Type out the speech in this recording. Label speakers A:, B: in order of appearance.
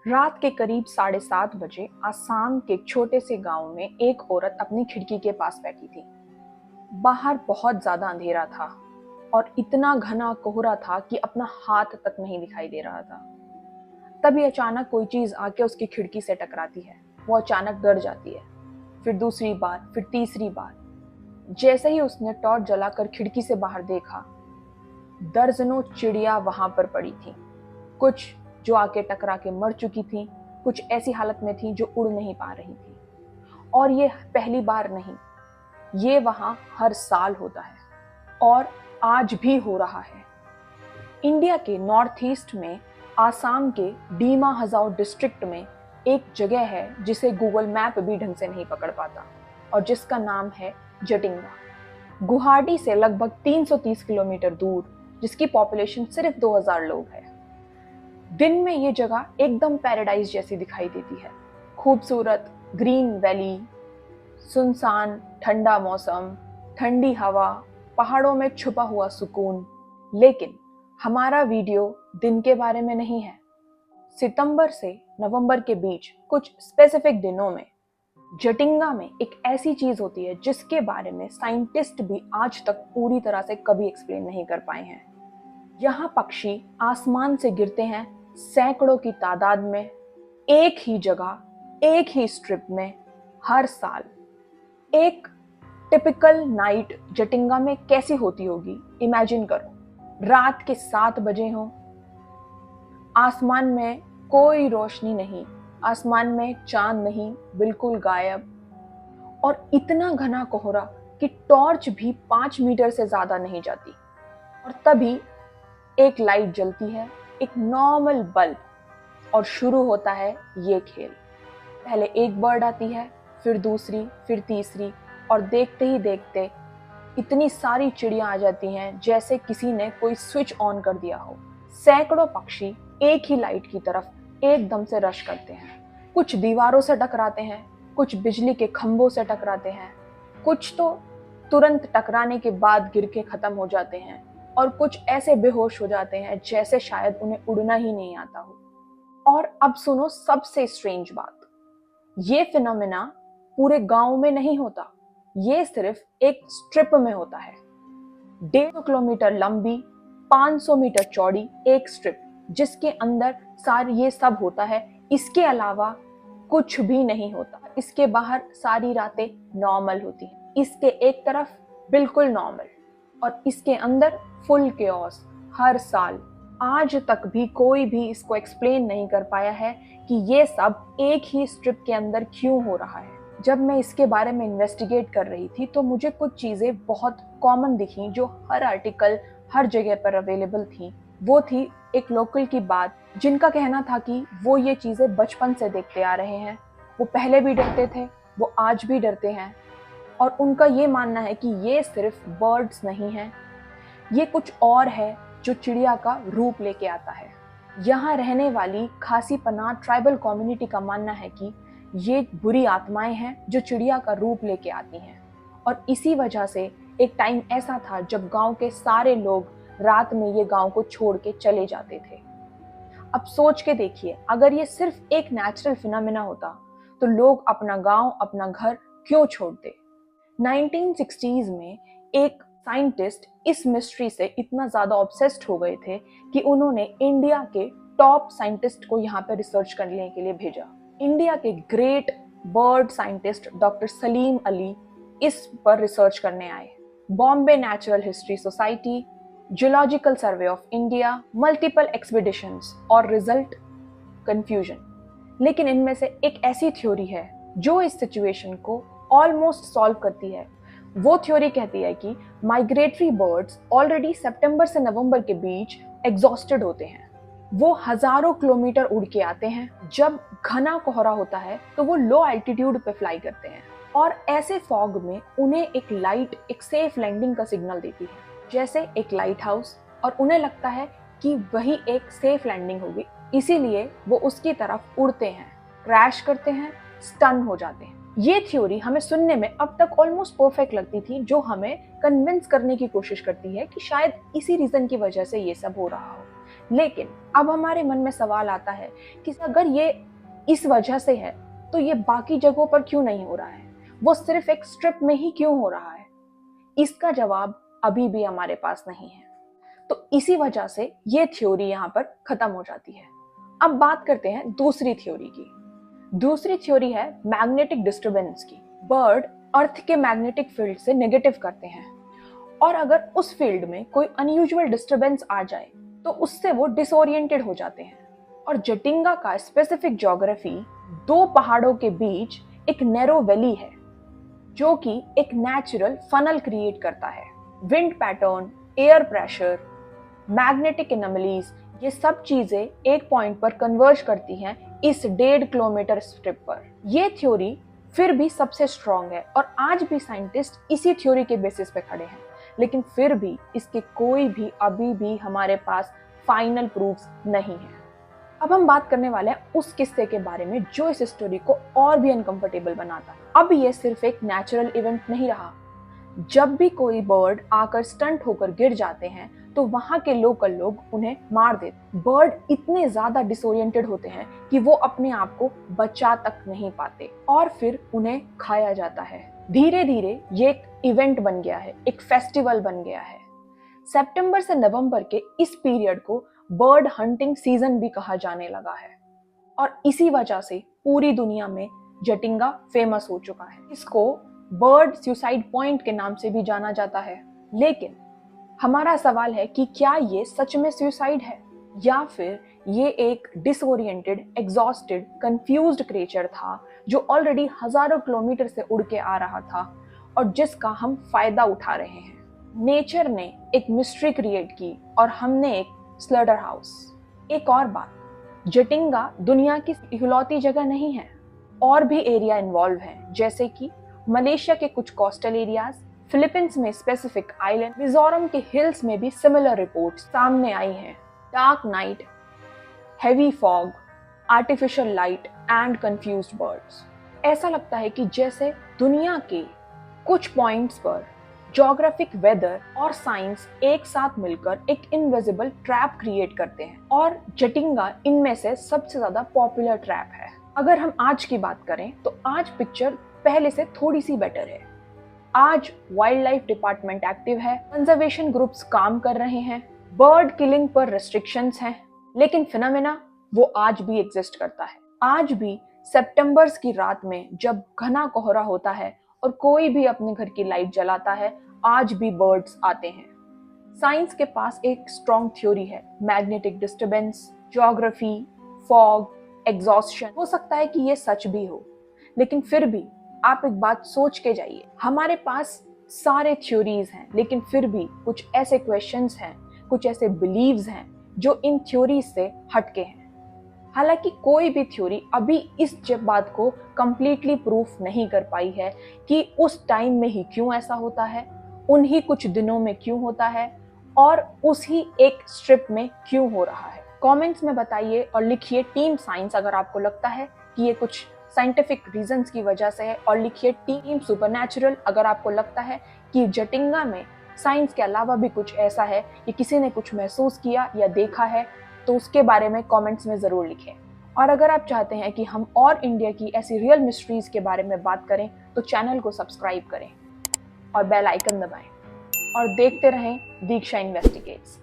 A: रात के करीब 7:30 बजे आसाम के एक छोटे से गांव में एक औरत अपनी खिड़की के पास बैठी थी। बाहर बहुत ज्यादा अंधेरा था और इतना घना कोहरा था कि अपना हाथ तक नहीं दिखाई दे रहा था। तभी अचानक कोई चीज आके उसकी खिड़की से टकराती है। वो अचानक डर जाती है। फिर दूसरी बार, फिर तीसरी बार। जैसे ही उसने टॉर्च जलाकर खिड़की से बाहर देखा, दर्जनों चिड़िया वहां पर पड़ी थी। कुछ जो आके टकरा के मर चुकी थी, कुछ ऐसी हालत में थी जो उड़ नहीं पा रही थी। और ये पहली बार नहीं, ये वहां हर साल होता है और आज भी हो रहा है। इंडिया के नॉर्थ ईस्ट में आसाम के डीमा हजाओ डिस्ट्रिक्ट में एक जगह है जिसे गूगल मैप भी ढंग से नहीं पकड़ पाता और जिसका नाम है जटिंगा। गुवाहाटी से लगभग 330 किलोमीटर दूर, जिसकी पॉपुलेशन सिर्फ 2000 लोग है। दिन में ये जगह एकदम पैराडाइज जैसी दिखाई देती है। खूबसूरत ग्रीन वैली, सुनसान ठंडा मौसम, ठंडी हवा, पहाड़ों में छुपा हुआ सुकून। लेकिन हमारा वीडियो दिन के बारे में नहीं है। सितंबर से नवंबर के बीच कुछ स्पेसिफिक दिनों में जटिंगा में एक ऐसी चीज होती है जिसके बारे में साइंटिस्ट भी आज तक पूरी तरह से कभी एक्सप्लेन नहीं कर पाए हैं। यहाँ पक्षी आसमान से गिरते हैं सैकड़ों की तादाद में, एक ही जगह, एक ही स्ट्रिप में, हर साल। एक टिपिकल नाइट जटिंगा में कैसी होती होगी, इमेजिन करो। रात के 7 बजे हो, आसमान में कोई रोशनी नहीं, आसमान में चांद नहीं, बिल्कुल गायब, और इतना घना कोहरा कि टॉर्च भी 5 मीटर से ज्यादा नहीं जाती। और तभी एक लाइट जलती है, एक नॉर्मल बल्ब, और शुरू होता है ये खेल। पहले एक बर्ड आती है, फिर दूसरी, फिर तीसरी, और देखते ही देखते इतनी सारी चिड़ियां आ जाती हैं जैसे किसी ने कोई स्विच ऑन कर दिया हो। सैकड़ों पक्षी एक ही लाइट की तरफ एकदम से रश करते हैं। कुछ दीवारों से टकराते हैं, कुछ बिजली के खंभों से टकराते हैं, कुछ तो तुरंत टकराने के बाद गिर के खत्म हो जाते हैं, और कुछ ऐसे बेहोश हो जाते हैं जैसे शायद उन्हें उड़ना ही नहीं आता हो। और अब सुनो सबसे स्ट्रेंज बात, ये फिनोमेना पूरे गांव में नहीं होता, ये सिर्फ एक स्ट्रिप में होता है। 1.5 किलोमीटर लंबी, 500 मीटर चौड़ी एक स्ट्रिप, जिसके अंदर सारी ये सब होता है। इसके अलावा कुछ भी नहीं होता। इसके बाहर सारी रातें नॉर्मल होती हैं, इसके एक तरफ बिल्कुल नॉर्मल, और इसके अंदर फुल केओस हर साल। आज तक भी कोई भी इसको एक्सप्लेन नहीं कर पाया है कि ये सब एक ही स्ट्रिप के अंदर क्यों हो रहा है। जब मैं इसके बारे में इन्वेस्टिगेट कर रही थी तो मुझे कुछ चीज़ें बहुत कॉमन दिखी जो हर आर्टिकल, हर जगह पर अवेलेबल थी। वो थी एक लोकल की बात, जिनका कहना था कि वो ये चीज़ें बचपन से देखते आ रहे हैं। वो पहले भी डरते थे, वो आज भी डरते हैं, और उनका ये मानना है कि ये सिर्फ बर्ड्स नहीं हैं, ये कुछ और है जो चिड़िया का रूप लेके आता है। यहाँ रहने वाली खासी पनाह ट्राइबल कम्युनिटी का मानना है कि ये बुरी आत्माएं हैं जो चिड़िया का रूप लेके आती हैं, और इसी वजह से एक टाइम ऐसा था जब गांव के सारे लोग रात में ये गांव को छोड़ के चले जाते थे। अब सोच के देखिए, अगर ये सिर्फ एक नेचुरल फिनोमेना होता तो लोग अपना गांव, अपना घर क्यों छोड़ते। 1960s में एक साइंटिस्ट इस मिस्ट्री से इतना ज्यादा ऑब्सेस्ड हो गए थे कि उन्होंने इंडिया के टॉप साइंटिस्ट को यहाँ पे रिसर्च करने के लिए भेजा। इंडिया के great bird scientist doctor Salim Ali इस पर रिसर्च करने आए। Bombay natural history society, zoological survey of India, multiple expeditions, और रिजल्ट कंफ्यूजन। लेकिन इनमें से एक ऐसी थ्योरी है जो इस सिचुएशन को ऑलमोस्ट सॉल्व करती है। वो थ्योरी कहती है कि माइग्रेटरी बर्ड्स ऑलरेडी सितंबर से नवंबर के बीच एग्जॉस्टेड होते हैं। वो हजारों किलोमीटर उड़ के आते हैं। जब घना कोहरा होता है तो वो लो एल्टीट्यूड पे फ्लाई करते हैं, और ऐसे फॉग में उन्हें एक लाइट, एक सेफ लैंडिंग का सिग्नल देती है, जैसे एक लाइट हाउस, और उन्हें लगता है कि वही एक सेफ लैंडिंग होगी। इसीलिए वो उसकी तरफ उड़ते हैं, क्रैश करते हैं, स्टन हो जाते हैं। ये थ्योरी हमें सुनने में अब तक ऑलमोस्ट परफेक्ट लगती थी, जो हमें कन्विंस करने की कोशिश करती है कि शायद इसी रीजन की वजह से ये सब हो रहा हो। लेकिन अब हमारे मन में सवाल आता है कि अगर ये इस वजह से है तो ये बाकी जगहों पर क्यों नहीं हो रहा है, वो सिर्फ एक स्ट्रिप में ही क्यों हो रहा है? इसका जवाब अभी भी हमारे पास नहीं है। तो इसी वजह से ये थ्योरी यहाँ पर खत्म हो जाती है। अब बात करते हैं दूसरी थ्योरी की। दूसरी थ्योरी है मैग्नेटिक डिस्टरबेंस की। बर्ड अर्थ के मैग्नेटिक फील्ड से नेगेटिव करते हैं और अगर उस फील्ड में कोई अनयूजुअल डिस्टरबेंस आ जाए तो उससे वो डिसोरिएंटेड हो जाते हैं। और जटिंगा का स्पेसिफिक ज्योग्राफी दो पहाड़ों के बीच एक नैरो वैली है जो कि एक नेचुरल फनल क्रिएट करता है। Wind pattern, air pressure, magnetic anomalies, ये सब चीजें एक पॉइंट पर कन्वर्ज करती हैं इस 1.5 किलोमीटर स्ट्रिप पर। ये थ्योरी फिर भी सबसे स्ट्रॉन्ग है और आज भी साइंटिस्ट इसी थ्योरी के बेसिस पे खड़े हैं, लेकिन फिर भी इसके कोई भी अभी भी हमारे पास फाइनल प्रूफ्स नहीं है। अब हम बात करने वाले हैं उस किस्से के बारे में जो इस स्टोरी को और भी अनकंफर्टेबल बनाता है। अब ये सिर्फ एक नेचुरल इवेंट नहीं रहा। जब भी कोई बर्ड आकर स्टंट होकर गिर जाते हैं तो वहां के लोकल लोग उन्हें मार देते। बर्ड इतने ज्यादा डिसोरिएंटेड होते हैं कि वो अपने आप को बचा तक नहीं पाते और फिर उन्हें खाया जाता है। धीरे धीरे ये एक इवेंट बन गया है, एक फेस्टिवल बन गया है। सितंबर से नवंबर के इस पीरियड को बर्ड हंटिंग सीजन भी कहा जाने लगा है और इसी वजह से पूरी दुनिया में जटिंगा फेमस हो चुका है। इसको बर्ड सुसाइड पॉइंट के नाम से भी जाना जाता है। लेकिन हमारा सवाल है कि क्या ये सच में सुसाइड है या फिर ये एक डिसओरिएंटेड, एग्जॉस्टेड, कंफ्यूज्ड क्रिएचर था जो ऑलरेडी हजारों किलोमीटर से उड़ के आ रहा था और जिसका हम फायदा उठा रहे हैं। नेचर ने एक मिस्ट्री क्रिएट की और हमने एक स्लॉटर हाउस। एक और बात, जटिंगा दुनिया की इकलौती जगह नहीं है, और भी एरिया इन्वॉल्व हैं, जैसे कि मलेशिया के कुछ कोस्टल एरियाज, फिलीपींस में स्पेसिफिक आइलैंड, मिजोरम के हिल्स में भी सिमिलर रिपोर्ट्स सामने आई हैं। Dark night, heavy fog, artificial light and confused birds. ऐसा लगता है कि जैसे दुनिया के कुछ पॉइंट्स पर ज्योग्राफिक, वेदर और साइंस एक साथ मिलकर एक इनविजिबल ट्रैप क्रिएट करते हैं और जटिंगा इनमें से सबसे ज्यादा पॉपुलर ट्रैप है। अगर हम आज की बात करें तो आज पिक्चर पहले से थोड़ी सी बेटर है। आज वाइल्ड लाइफ डिपार्टमेंट एक्टिव है, कंजर्वेशन ग्रुप्स काम कर रहे हैं, बर्ड किलिंग पर रेस्ट्रिक्शंस हैं, लेकिन फिनोमेना वो आज भी एग्जिस्ट करता है। आज भी सितंबर्स की रात में जब घना कोहरा होता है और कोई भी अपने घर की लाइट जलाता है, आज भी बर्ड्स आते हैं। साइंस के पास एक स्ट्रॉन्ग थ्योरी है, magnetic disturbance, geography, fog, exhaustion. हो सकता है कि ये सच भी हो, लेकिन फिर भी आप एक बात सोच के जाइए, हमारे पास सारे थ्योरीज हैं, लेकिन फिर भी कुछ ऐसे क्वेश्चंस हैं, कुछ ऐसे बिलीव्स हैं जो इन थ्योरीज से हटके हैं। हालांकि कोई भी थ्योरी अभी इस बात को कंप्लीटली प्रूफ नहीं कर पाई है कि उस टाइम में ही क्यों ऐसा होता है, उन्हीं कुछ दिनों में क्यों होता है और उसी एक स्ट्रिप में क्यों हो रहा है। कमेंट्स में बताइए और लिखिए टीम साइंस अगर आपको लगता है कि ये कुछ साइंटिफिक रीजंस की वजह से है, और लिखिए टीम सुपरनैचुरल अगर आपको लगता है कि जटिंगा में साइंस के अलावा भी कुछ ऐसा है कि किसी ने कुछ महसूस किया या देखा है, तो उसके बारे में कमेंट्स में ज़रूर लिखें। और अगर आप चाहते हैं कि हम और इंडिया की ऐसी रियल मिस्ट्रीज के बारे में बात करें तो चैनल को सब्सक्राइब करें और बेल आइकन दबाएं और देखते रहें दीक्षा इन्वेस्टिगेट्स।